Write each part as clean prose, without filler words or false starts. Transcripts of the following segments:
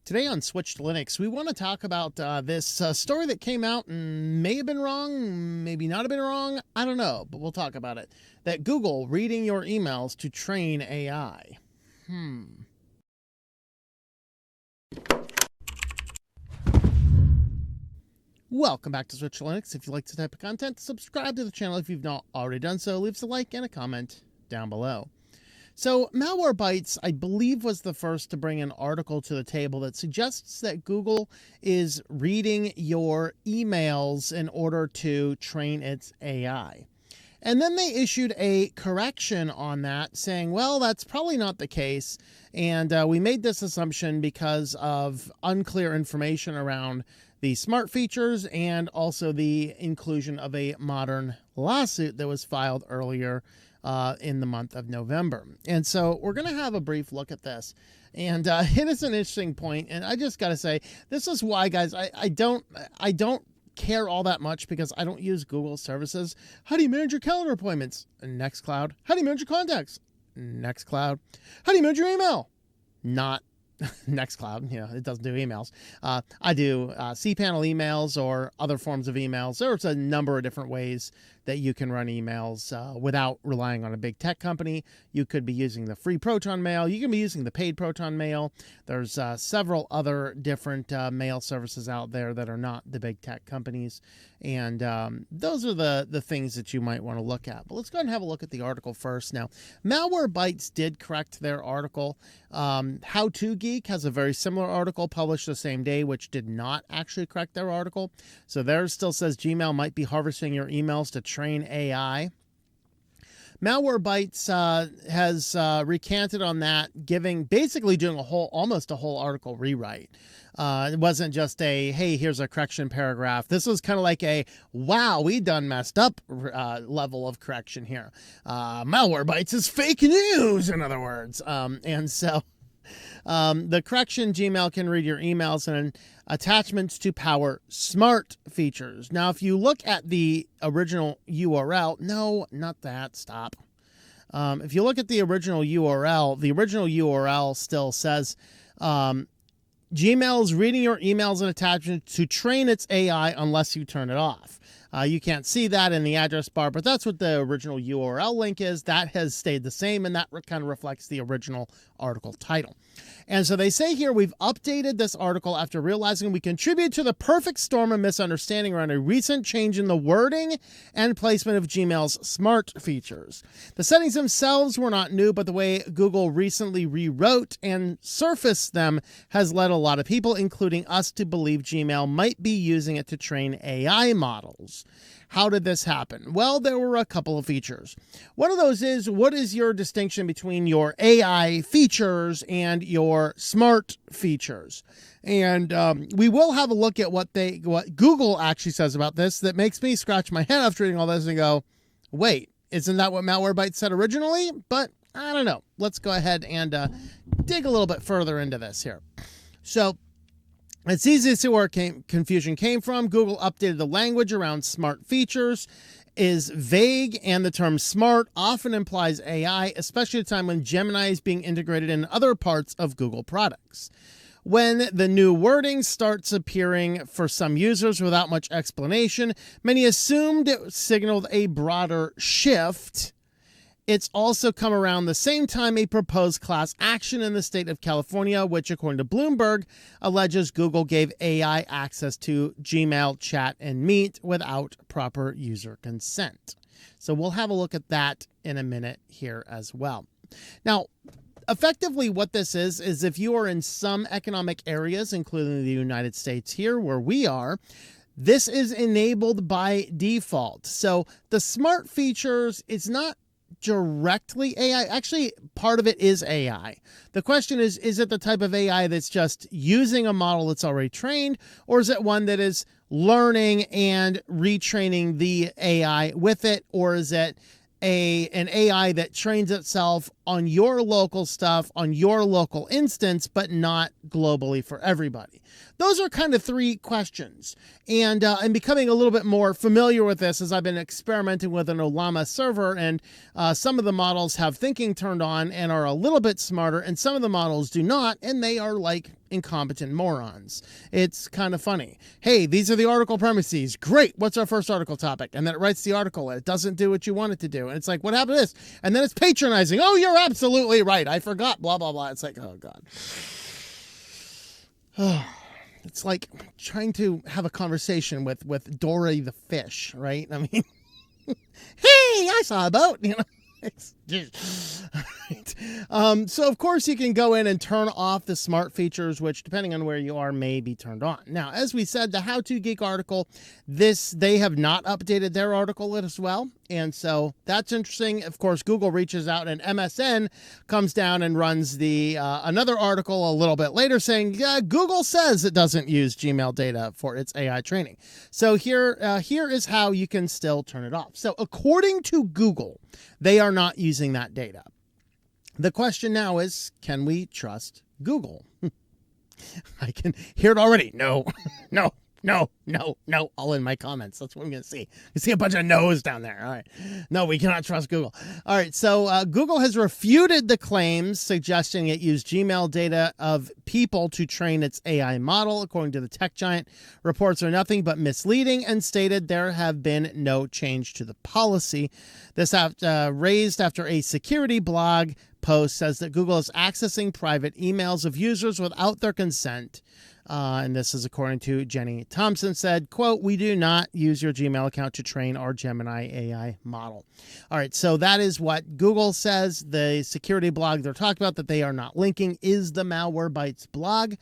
Today on Switch to Linux, we want to talk about this story that came out and may have been wrong, maybe not have been wrong, I don't know, but we'll talk about it. That Google reading your emails to train AI. Welcome back to Switch to Linux. If you like this type of content, subscribe to the channel if you've not already done so. Leave us a like and a comment down below. So Malware Bytes, I believe, was the first to bring an article to the table that suggests that Google is reading your emails in order to train its AI. And then they issued a correction on that saying, well, that's probably not the case. And we made this assumption because of unclear information around the smart features and also the inclusion of a modern lawsuit that was filed earlier in the month of November. And so we're going to have a brief look at this. And it is an interesting point. And I just got to say, this is why, guys, I don't care all that much because I don't use Google services. How do you manage your calendar appointments? Nextcloud. How do you manage your contacts? Nextcloud. How do you manage your email? Not Nextcloud. You know, it doesn't do emails. I do cPanel emails or other forms of emails. There's a number of different ways that you can run emails without relying on a big tech company. You could be using the free Proton Mail. You can be using the paid Proton Mail. There's several other different mail services out there that are not the big tech companies. And those are the things that you might want to look at. But let's go ahead and have a look at the article first. Now, Malware Bytes did correct their article. How To Geek has a very similar article published the same day, which did not actually correct their article. So theirs still says Gmail might be harvesting your emails to train AI. Malware Bytes has recanted on that, basically doing almost a whole article rewrite. It wasn't just a, hey, here's a correction paragraph. This was kind of like a, wow, we done messed up level of correction here. Malware Bytes is fake news, in other words. And so the correction, Gmail can read your emails and attachments to power smart features. Now, if you look at the original URL, no, not that, stop. If you look at the original URL still says Gmail is reading your emails and attachments to train its AI unless you turn it off. You can't see that in the address bar, but that's what the original URL link is. That has stayed the same, and that kind of reflects the original article title. And so they say here, we've updated this article after realizing we contribute to the perfect storm of misunderstanding around a recent change in the wording and placement of Gmail's smart features. The settings themselves were not new, but the way Google recently rewrote and surfaced them has led a lot of people, including us, to believe Gmail might be using it to train AI models. How did this happen? Well, there were a couple of features. One of those is, what is your distinction between your AI features and your smart features? And we will have a look at what Google actually says about this. That makes me scratch my head after reading all this and go, wait, isn't that what Malware Bytes said originally? But I don't know. Let's go ahead and dig a little bit further into this here. So it's easy to see where confusion came from. Google updated the language around smart features is vague, and the term smart often implies AI, especially at a time when Gemini is being integrated in other parts of Google products. When the new wording starts appearing for some users without much explanation, many assumed it signaled a broader shift. It's also come around the same time a proposed class action in the state of California, which, according to Bloomberg, alleges Google gave AI access to Gmail, Chat, and Meet without proper user consent. So we'll have a look at that in a minute here as well. Now, effectively what this is if you are in some economic areas, including the United States here where we are, this is enabled by default. So the smart features, it's not directly AI. Actually, part of it is AI. The question is it the type of AI that's just using a model that's already trained, or is it one that is learning and retraining the AI with it, or is it an AI that trains itself on your local stuff, on your local instance, but not globally for everybody? Those are kind of three questions. And I'm becoming a little bit more familiar with this as I've been experimenting with an Olama server, and some of the models have thinking turned on and are a little bit smarter, and some of the models do not, and they are like incompetent morons. It's kind of funny. Hey, these are the article premises. Great. What's our first article topic? And then it writes the article and it doesn't do what you want it to do. And it's like, what happened to this? And then it's patronizing. Oh, you're absolutely right. I forgot. Blah, blah, blah. It's like, oh, God. It's like trying to have a conversation with Dory the fish, right? I mean, hey, I saw a boat, you know. So of course you can go in and turn off the smart features, which depending on where you are may be turned on. Now, as we said, the How To Geek article, they have not updated their article as well. And so that's interesting. Of course, Google reaches out and MSN comes down and runs the another article a little bit later saying, yeah, Google says it doesn't use Gmail data for its AI training. So here is how you can still turn it off. So according to Google, they are not using that data. The question now is, can we trust Google? I can hear it already. No, no. No, all in my comments. That's what I'm going to see. You see a bunch of no's down there. All right. No, we cannot trust Google. All right. So Google has refuted the claims suggesting it used Gmail data of people to train its AI model. According to the tech giant, reports are nothing but misleading and stated there have been no change to the policy. This raised after a security blog post says that Google is accessing private emails of users without their consent. And this is according to Jenny Thompson said, quote, "We do not use your Gmail account to train our Gemini AI model." All right. So that is what Google says. The security blog they're talking about that they are not linking is the Malware Bytes blog.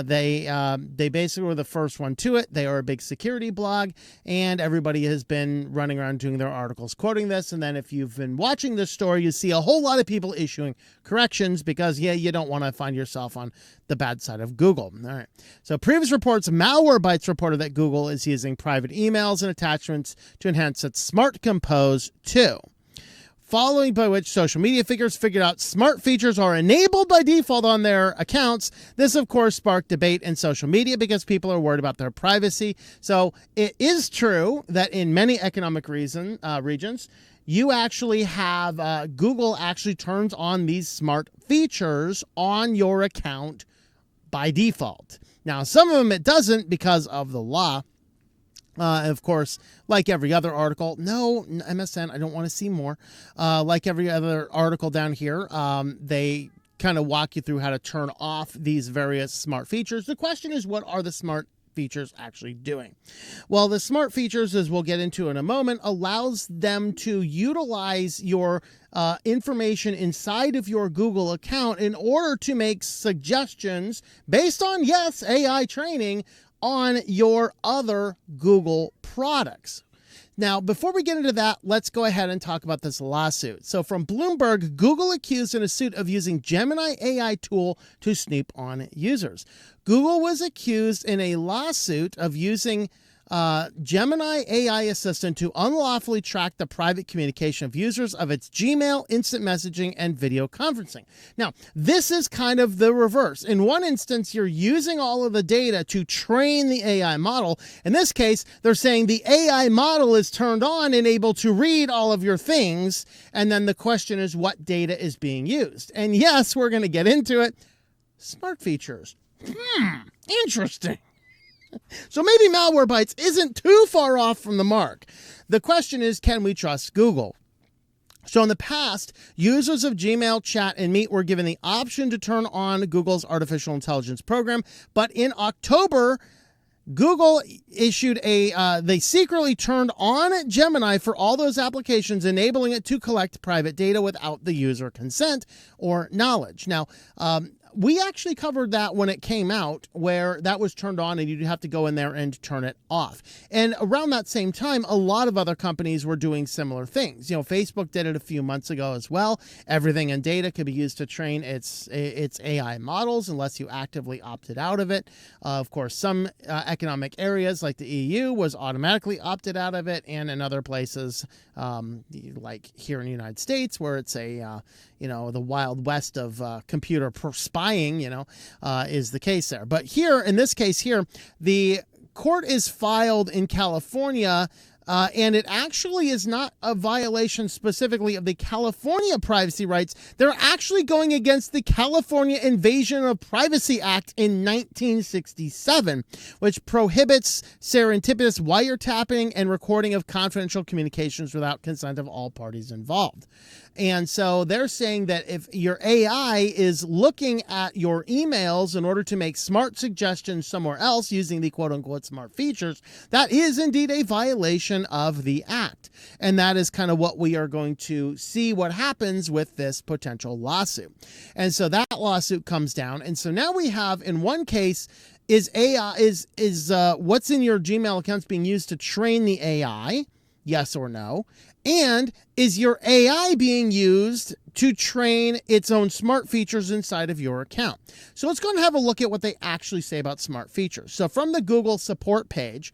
They basically were the first one to it. They are a big security blog and everybody has been running around doing their articles quoting this. And then if you've been watching this story, you see a whole lot of people issuing corrections because, yeah, you don't want to find yourself on the bad side of Google. All right. So previous reports, Malware Bytes reported that Google is using private emails and attachments to enhance its Smart Compose 2. Following by which social media figures figured out smart features are enabled by default on their accounts. This, of course, sparked debate in social media because people are worried about their privacy. So it is true that in many economic regions, you actually have Google actually turns on these smart features on your account by default. Now, some of them it doesn't because of the law. Of course, like every other article, no, MSN, I don't want to see more. Like every other article down here, they kind of walk you through how to turn off these various smart features. The question is, what are the smart features actually doing? Well, the smart features, as we'll get into in a moment, allows them to utilize your information inside of your Google account in order to make suggestions based on, yes, AI training on your other Google products. Now, before we get into that, let's go ahead and talk about this lawsuit. So from Bloomberg, Google accused in a suit of using Gemini AI tool to snoop on users. Google was accused in a lawsuit of using Gemini AI assistant to unlawfully track the private communication of users of its Gmail, instant messaging, and video conferencing. Now, this is kind of the reverse. In one instance, you're using all of the data to train the AI model. In this case, they're saying the AI model is turned on and able to read all of your things. And then the question is, what data is being used? And yes, we're going to get into it. Smart features. Interesting. So maybe Malware Bytes isn't too far off from the mark. The question is, can we trust Google? So in the past, users of Gmail, Chat, and Meet were given the option to turn on Google's artificial intelligence program. But in October, Google issued they secretly turned on Gemini for all those applications, enabling it to collect private data without the user consent or knowledge. Now, we actually covered that when it came out, where that was turned on and you'd have to go in there and turn it off. And around that same time, a lot of other companies were doing similar things. You know, Facebook did it a few months ago as well. Everything in data could be used to train its AI models unless you actively opted out of it. Of course, some economic areas like the EU was automatically opted out of it, and in other places, like here in the United States, where it's the Wild West of computer spying, is the case there. But here, in this case here, the court is filed in California And it actually is not a violation specifically of the California privacy rights. They're actually going against the California Invasion of Privacy Act in 1967, which prohibits surreptitious wiretapping and recording of confidential communications without consent of all parties involved. And so they're saying that if your AI is looking at your emails in order to make smart suggestions somewhere else using the quote-unquote smart features, that is indeed a violation of the act. And that is kind of what we are going to see what happens with this potential lawsuit. And so that lawsuit comes down. And so now we have, in one case, is what's in your Gmail accounts being used to train the AI? Yes or no? And is your AI being used to train its own smart features inside of your account? So let's go and have a look at what they actually say about smart features. So from the Google support page,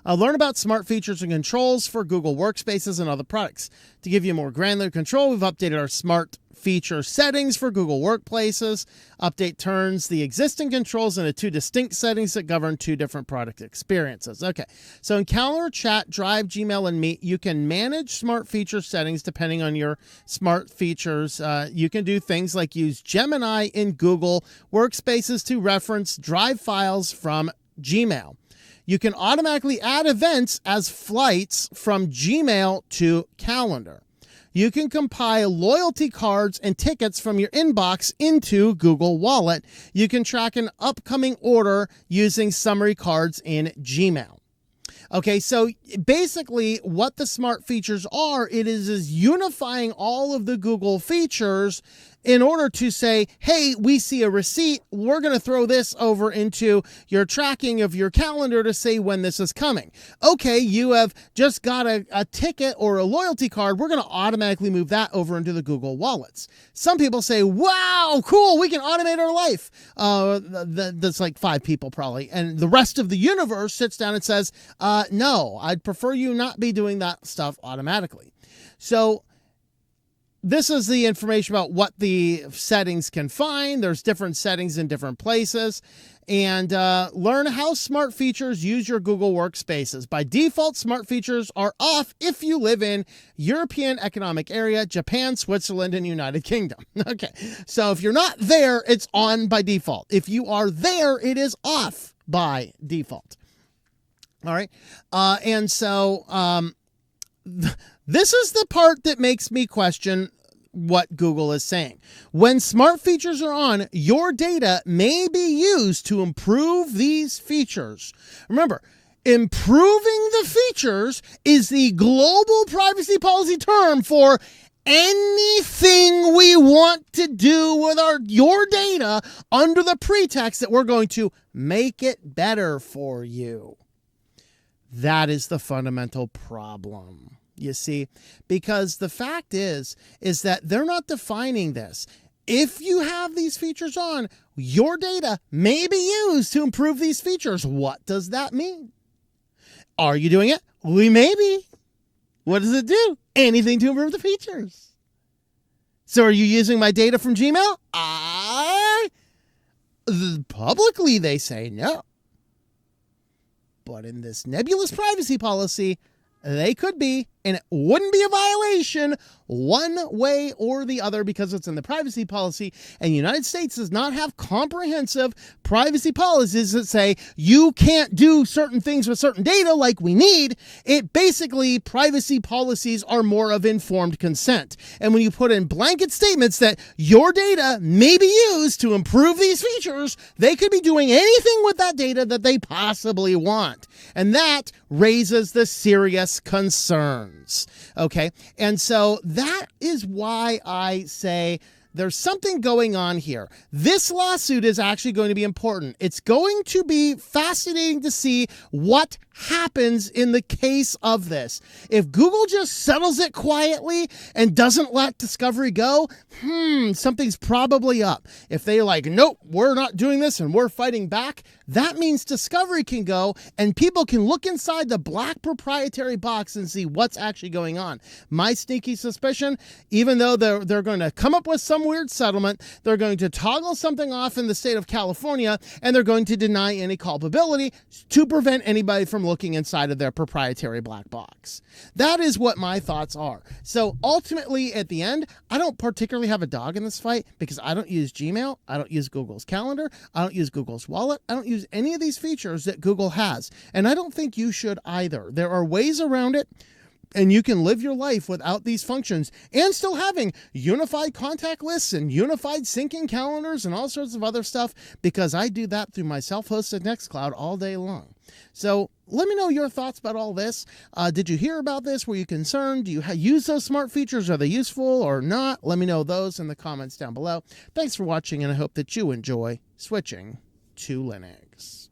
learn about smart features and controls for Google Workspaces and other products. To give you more granular control, we've updated our smart feature settings for Google Workplaces. Update turns the existing controls into two distinct settings that govern two different product experiences. Okay, so in Calendar, Chat, Drive, Gmail, and Meet, you can manage smart feature settings depending on your smart features. You can do things like use Gemini in Google Workspaces to reference Drive files from Gmail. You can automatically add events as flights from Gmail to Calendar. You can compile loyalty cards and tickets from your inbox into Google Wallet. You can track an upcoming order using summary cards in Gmail. Okay, so basically what the smart features are, it is unifying all of the Google features in order to say, hey, we see a receipt, we're going to throw this over into your tracking of your calendar to say when this is coming. Okay, you have just got a ticket or a loyalty card, we're going to automatically move that over into the Google Wallets. Some people say, wow, cool, we can automate our life. That's like 5 people probably. And the rest of the universe sits down and says, no, I'd prefer you not be doing that stuff automatically. So this is the information about what the settings can find. There's different settings in different places. And learn how smart features use your Google Workspaces. By default, smart features are off if you live in European Economic Area, Japan, Switzerland, and United Kingdom. Okay, so if you're not there, it's on by default. If you are there, it is off by default. All right, and so this is the part that makes me question what Google is saying. When smart features are on, your data may be used to improve these features. Remember, improving the features is the global privacy policy term for anything we want to do with your data under the pretext that we're going to make it better for you. That is the fundamental problem. You see, because the fact is that they're not defining this. If you have these features on, your data may be used to improve these features. What does that mean? Are you doing it? We may be. What does it do? Anything to improve the features. So are you using my data from Gmail? Publicly they say no. But in this nebulous privacy policy, they could be, and it wouldn't be a violation one way or the other because it's in the privacy policy, and the United States does not have comprehensive privacy policies that say you can't do certain things with certain data like we need. It basically, privacy policies are more of informed consent. And when you put in blanket statements that your data may be used to improve these features, they could be doing anything with that data that they possibly want. And that raises the serious concerns. Okay, and so that is why I say there's something going on here. This lawsuit is actually going to be important. It's going to be fascinating to see what happens in the case of this. If Google just settles it quietly and doesn't let discovery go, something's probably up. If they like, nope, we're not doing this and we're fighting back, that means discovery can go and people can look inside the black proprietary box and see what's actually going on. My sneaky suspicion, even though they're going to come up with some weird settlement, they're going to toggle something off in the state of California, and they're going to deny any culpability to prevent anybody from looking inside of their proprietary black box. That is what my thoughts are. So ultimately, at the end, I don't particularly have a dog in this fight because I don't use Gmail. I don't use Google's Calendar. I don't use Google's Wallet. I don't use any of these features that Google has. And I don't think you should either. There are ways around it. And you can live your life without these functions and still having unified contact lists and unified syncing calendars and all sorts of other stuff, because I do that through my self-hosted Nextcloud all day long. So let me know your thoughts about all this. Did you hear about this? Were you concerned? Do you use those smart features? Are they useful or not? Let me know those in the comments down below. Thanks for watching, and I hope that you enjoy switching to Linux.